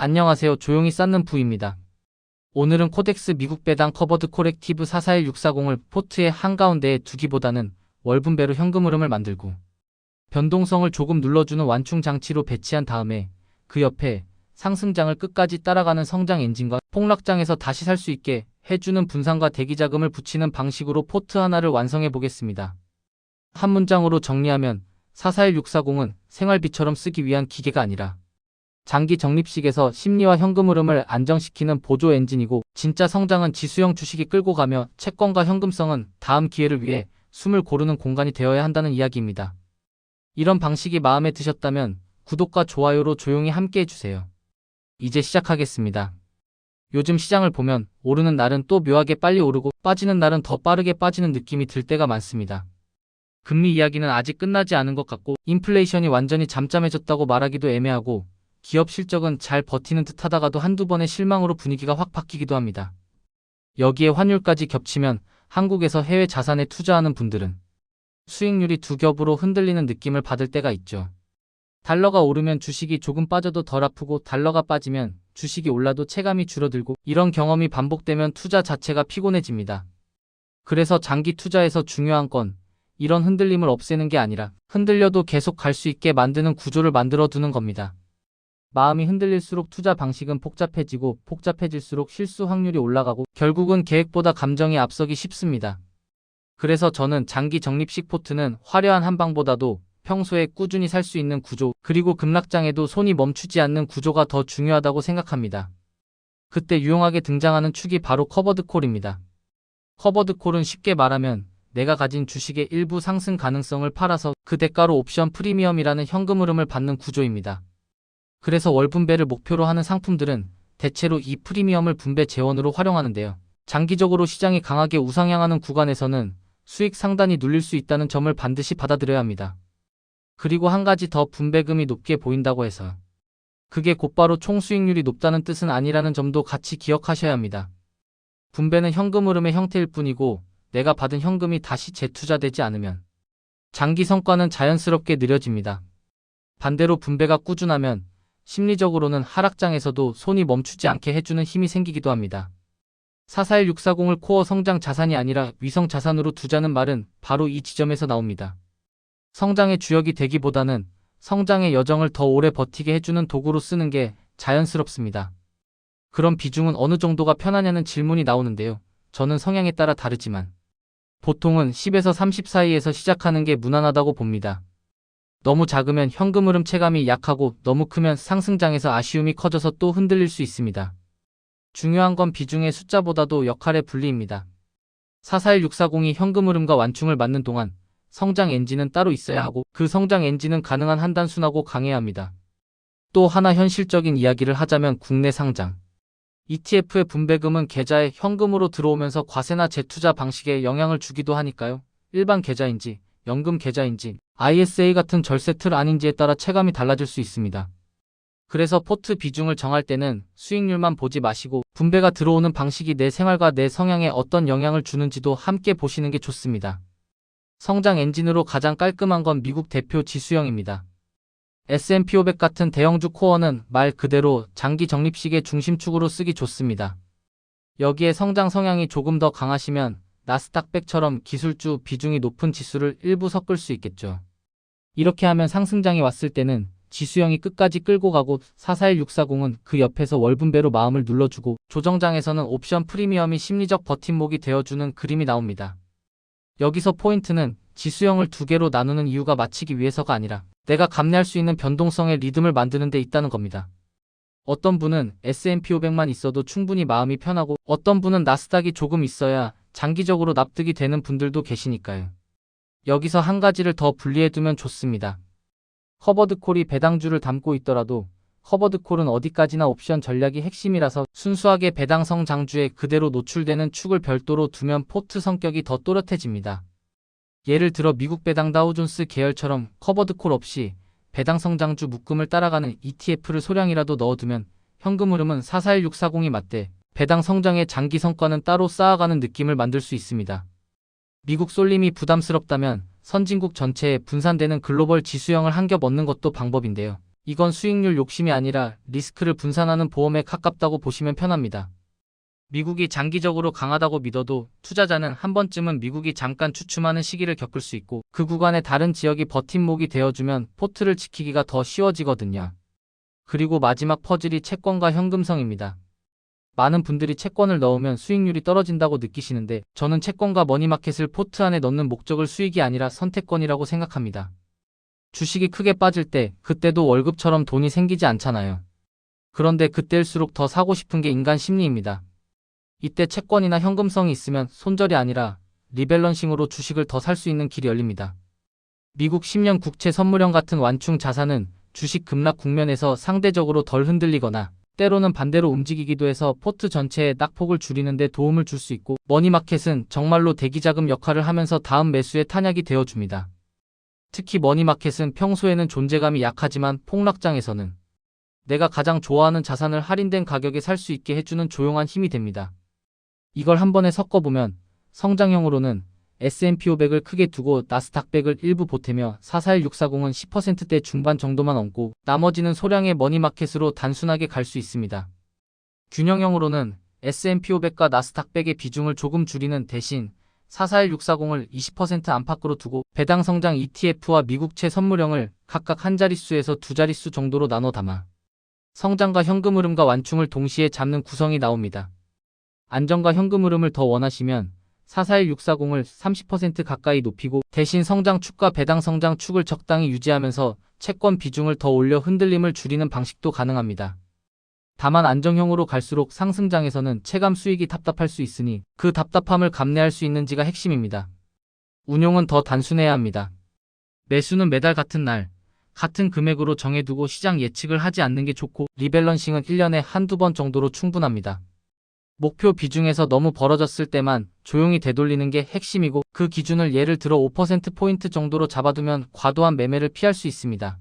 안녕하세요. 조용히 쌓는 부입니다. 오늘은 코덱스 미국 배당 커버드 코렉티브 441640을 포트의 한가운데에 두기보다는 월분배로 현금 흐름을 만들고 변동성을 조금 눌러주는 완충 장치로 배치한 다음에 그 옆에 상승장을 끝까지 따라가는 성장 엔진과 폭락장에서 다시 살 수 있게 해주는 분산과 대기자금을 붙이는 방식으로 포트 하나를 완성해 보겠습니다. 한 문장으로 정리하면 441640은 생활비처럼 쓰기 위한 기계가 아니라 장기 적립식에서 심리와 현금 흐름을 안정시키는 보조 엔진이고, 진짜 성장은 지수형 주식이 끌고 가며 채권과 현금성은 다음 기회를 위해 숨을 고르는 공간이 되어야 한다는 이야기입니다. 이런 방식이 마음에 드셨다면 구독과 좋아요로 조용히 함께 해주세요. 이제 시작하겠습니다. 요즘 시장을 보면 오르는 날은 또 묘하게 빨리 오르고 빠지는 날은 더 빠르게 빠지는 느낌이 들 때가 많습니다. 금리 이야기는 아직 끝나지 않은 것 같고, 인플레이션이 완전히 잠잠해졌다고 말하기도 애매하고, 기업 실적은 잘 버티는 듯 하다가도 한두 번의 실망으로 분위기가 확 바뀌기도 합니다. 여기에 환율까지 겹치면 한국에서 해외 자산에 투자하는 분들은 수익률이 두 겹으로 흔들리는 느낌을 받을 때가 있죠. 달러가 오르면 주식이 조금 빠져도 덜 아프고, 달러가 빠지면 주식이 올라도 체감이 줄어들고, 이런 경험이 반복되면 투자 자체가 피곤해집니다. 그래서 장기 투자에서 중요한 건 이런 흔들림을 없애는 게 아니라 흔들려도 계속 갈 수 있게 만드는 구조를 만들어 두는 겁니다. 마음이 흔들릴수록 투자 방식은 복잡해지고, 복잡해질수록 실수 확률이 올라가고, 결국은 계획보다 감정이 앞서기 쉽습니다. 그래서 저는 장기 적립식 포트는 화려한 한방보다도 평소에 꾸준히 살 수 있는 구조, 그리고 급락장에도 손이 멈추지 않는 구조가 더 중요하다고 생각합니다. 그때 유용하게 등장하는 축이 바로 커버드 콜입니다. 커버드 콜은 쉽게 말하면 내가 가진 주식의 일부 상승 가능성을 팔아서 그 대가로 옵션 프리미엄이라는 현금 흐름을 받는 구조입니다. 그래서 월분배를 목표로 하는 상품들은 대체로 이 프리미엄을 분배 재원으로 활용하는데요. 장기적으로 시장이 강하게 우상향하는 구간에서는 수익 상단이 눌릴 수 있다는 점을 반드시 받아들여야 합니다. 그리고 한 가지 더, 분배금이 높게 보인다고 해서 그게 곧바로 총 수익률이 높다는 뜻은 아니라는 점도 같이 기억하셔야 합니다. 분배는 현금 흐름의 형태일 뿐이고, 내가 받은 현금이 다시 재투자되지 않으면 장기 성과는 자연스럽게 느려집니다. 반대로 분배가 꾸준하면 심리적으로는 하락장에서도 손이 멈추지 않게 해주는 힘이 생기기도 합니다. 441640을 코어 성장 자산이 아니라 위성 자산으로 두자는 말은 바로 이 지점에서 나옵니다. 성장의 주역이 되기보다는 성장의 여정을 더 오래 버티게 해주는 도구로 쓰는 게 자연스럽습니다. 그럼 비중은 어느 정도가 편하냐는 질문이 나오는데요. 저는 성향에 따라 다르지만 보통은 10에서 30 사이에서 시작하는 게 무난하다고 봅니다. 너무 작으면 현금 흐름 체감이 약하고, 너무 크면 상승장에서 아쉬움이 커져서 또 흔들릴 수 있습니다. 중요한 건 비중의 숫자보다도 역할의 분리입니다. 441640이 현금 흐름과 완충을 맞는 동안 성장 엔진은 따로 있어야 하고, 그 성장 엔진은 가능한 한 단순하고 강해야 합니다. 또 하나 현실적인 이야기를 하자면 국내 상장 ETF의 분배금은 계좌에 현금으로 들어오면서 과세나 재투자 방식에 영향을 주기도 하니까요. 일반 계좌인지 연금 계좌인지 ISA 같은 절세 틀 아닌지에 따라 체감이 달라질 수 있습니다. 그래서 포트 비중을 정할 때는 수익률만 보지 마시고 분배가 들어오는 방식이 내 생활과 내 성향에 어떤 영향을 주는지도 함께 보시는 게 좋습니다. 성장 엔진으로 가장 깔끔한 건 미국 대표 지수형입니다. S&P 500 같은 대형주 코어는 말 그대로 장기 적립식의 중심축으로 쓰기 좋습니다. 여기에 성장 성향이 조금 더 강하시면 나스닥백처럼 기술주 비중이 높은 지수를 일부 섞을 수 있겠죠. 이렇게 하면 상승장이 왔을 때는 지수형이 끝까지 끌고 가고, 441640은 그 옆에서 월분배로 마음을 눌러주고, 조정장에서는 옵션 프리미엄이 심리적 버팀목이 되어주는 그림이 나옵니다. 여기서 포인트는 지수형을 두 개로 나누는 이유가 맞추기 위해서가 아니라 내가 감내할 수 있는 변동성의 리듬을 만드는 데 있다는 겁니다. 어떤 분은 S&P 500만 있어도 충분히 마음이 편하고, 어떤 분은 나스닥이 조금 있어야 장기적으로 납득이 되는 분들도 계시니까요. 여기서 한 가지를 더 분리해두면 좋습니다. 커버드콜이 배당주를 담고 있더라도 커버드콜은 어디까지나 옵션 전략이 핵심이라서 순수하게 배당성 장주에 그대로 노출되는 축을 별도로 두면 포트 성격이 더 또렷해집니다. 예를 들어 미국 배당 다우존스 계열처럼 커버드콜 없이 배당성 장주 묶음을 따라가는 ETF를 소량이라도 넣어두면 현금 흐름은 441640이 맞대 배당 성장의 장기 성과는 따로 쌓아가는 느낌을 만들 수 있습니다. 미국 쏠림이 부담스럽다면 선진국 전체에 분산되는 글로벌 지수형을 한 겹 얻는 것도 방법인데요. 이건 수익률 욕심이 아니라 리스크를 분산하는 보험에 가깝다고 보시면 편합니다. 미국이 장기적으로 강하다고 믿어도 투자자는 한 번쯤은 미국이 잠깐 주춤하는 시기를 겪을 수 있고 그 구간에 다른 지역이 버팀목이 되어주면 포트를 지키기가 더 쉬워지거든요. 그리고 마지막 퍼즐이 채권과 현금성입니다. 많은 분들이 채권을 넣으면 수익률이 떨어진다고 느끼시는데 저는 채권과 머니마켓을 포트 안에 넣는 목적을 수익이 아니라 선택권이라고 생각합니다. 주식이 크게 빠질 때 그때도 월급처럼 돈이 생기지 않잖아요. 그런데 그때일수록 더 사고 싶은 게 인간 심리입니다. 이때 채권이나 현금성이 있으면 손절이 아니라 리밸런싱으로 주식을 더 살 수 있는 길이 열립니다. 미국 10년 국채 선물형 같은 완충 자산은 주식 급락 국면에서 상대적으로 덜 흔들리거나 때로는 반대로 움직이기도 해서 포트 전체의 낙폭을 줄이는 데 도움을 줄 수 있고 머니마켓은 정말로 대기자금 역할을 하면서 다음 매수의 탄약이 되어줍니다. 특히 머니마켓은 평소에는 존재감이 약하지만 폭락장에서는 내가 가장 좋아하는 자산을 할인된 가격에 살 수 있게 해주는 조용한 힘이 됩니다. 이걸 한 번에 섞어보면 성장형으로는 S&P 500을 크게 두고 나스닥 100을 일부 보태며 441640은 10%대 중반 정도만 얹고 나머지는 소량의 머니마켓으로 단순하게 갈 수 있습니다. 균형형으로는 S&P 500과 나스닥 100의 비중을 조금 줄이는 대신 441640을 20% 안팎으로 두고 배당 성장 ETF와 미국채 선물형을 각각 한 자릿수에서 두 자릿수 정도로 나눠 담아 성장과 현금 흐름과 완충을 동시에 잡는 구성이 나옵니다. 안정과 현금 흐름을 더 원하시면 441640을 30% 가까이 높이고 대신 성장 축과 배당 성장 축을 적당히 유지하면서 채권 비중을 더 올려 흔들림을 줄이는 방식도 가능합니다. 다만 안정형으로 갈수록 상승장에서는 체감 수익이 답답할 수 있으니 그 답답함을 감내할 수 있는지가 핵심입니다. 운용은 더 단순해야 합니다. 매수는 매달 같은 날, 같은 금액으로 정해두고 시장 예측을 하지 않는 게 좋고 리밸런싱은 1년에 한두 번 정도로 충분합니다. 목표 비중에서 너무 벌어졌을 때만 조용히 되돌리는 게 핵심이고 그 기준을 예를 들어 5%포인트 정도로 잡아두면 과도한 매매를 피할 수 있습니다.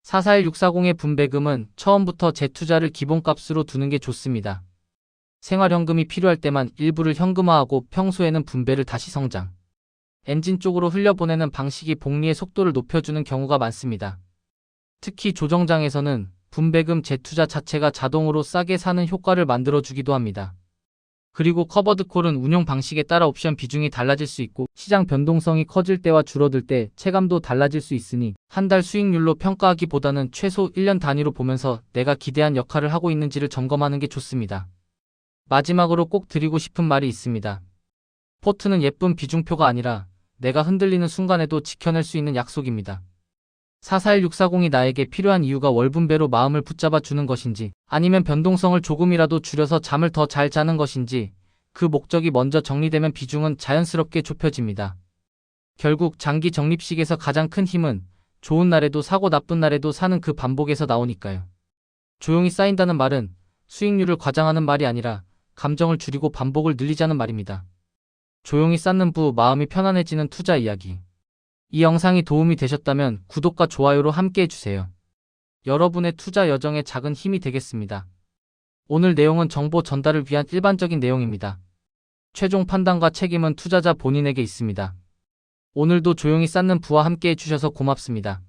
441640의 분배금은 처음부터 재투자를 기본값으로 두는 게 좋습니다. 생활현금이 필요할 때만 일부를 현금화하고 평소에는 분배를 다시 성장 엔진 쪽으로 흘려보내는 방식이 복리의 속도를 높여주는 경우가 많습니다. 특히 조정장에서는 분배금 재투자 자체가 자동으로 싸게 사는 효과를 만들어주기도 합니다. 그리고 커버드콜은 운용 방식에 따라 옵션 비중이 달라질 수 있고 시장 변동성이 커질 때와 줄어들 때 체감도 달라질 수 있으니 한 달 수익률로 평가하기보다는 최소 1년 단위로 보면서 내가 기대한 역할을 하고 있는지를 점검하는 게 좋습니다. 마지막으로 꼭 드리고 싶은 말이 있습니다. 포트는 예쁜 비중표가 아니라 내가 흔들리는 순간에도 지켜낼 수 있는 약속입니다. 441640이 나에게 필요한 이유가 월분배로 마음을 붙잡아 주는 것인지 아니면 변동성을 조금이라도 줄여서 잠을 더 잘 자는 것인지 그 목적이 먼저 정리되면 비중은 자연스럽게 좁혀집니다. 결국 장기 적립식에서 가장 큰 힘은 좋은 날에도 사고 나쁜 날에도 사는 그 반복에서 나오니까요. 조용히 쌓인다는 말은 수익률을 과장하는 말이 아니라 감정을 줄이고 반복을 늘리자는 말입니다. 조용히 쌓는 부 마음이 편안해지는 투자 이야기. 이 영상이 도움이 되셨다면 구독과 좋아요로 함께 해주세요. 여러분의 투자 여정에 작은 힘이 되겠습니다. 오늘 내용은 정보 전달을 위한 일반적인 내용입니다. 최종 판단과 책임은 투자자 본인에게 있습니다. 오늘도 조용히 쌓는 부와 함께 해주셔서 고맙습니다.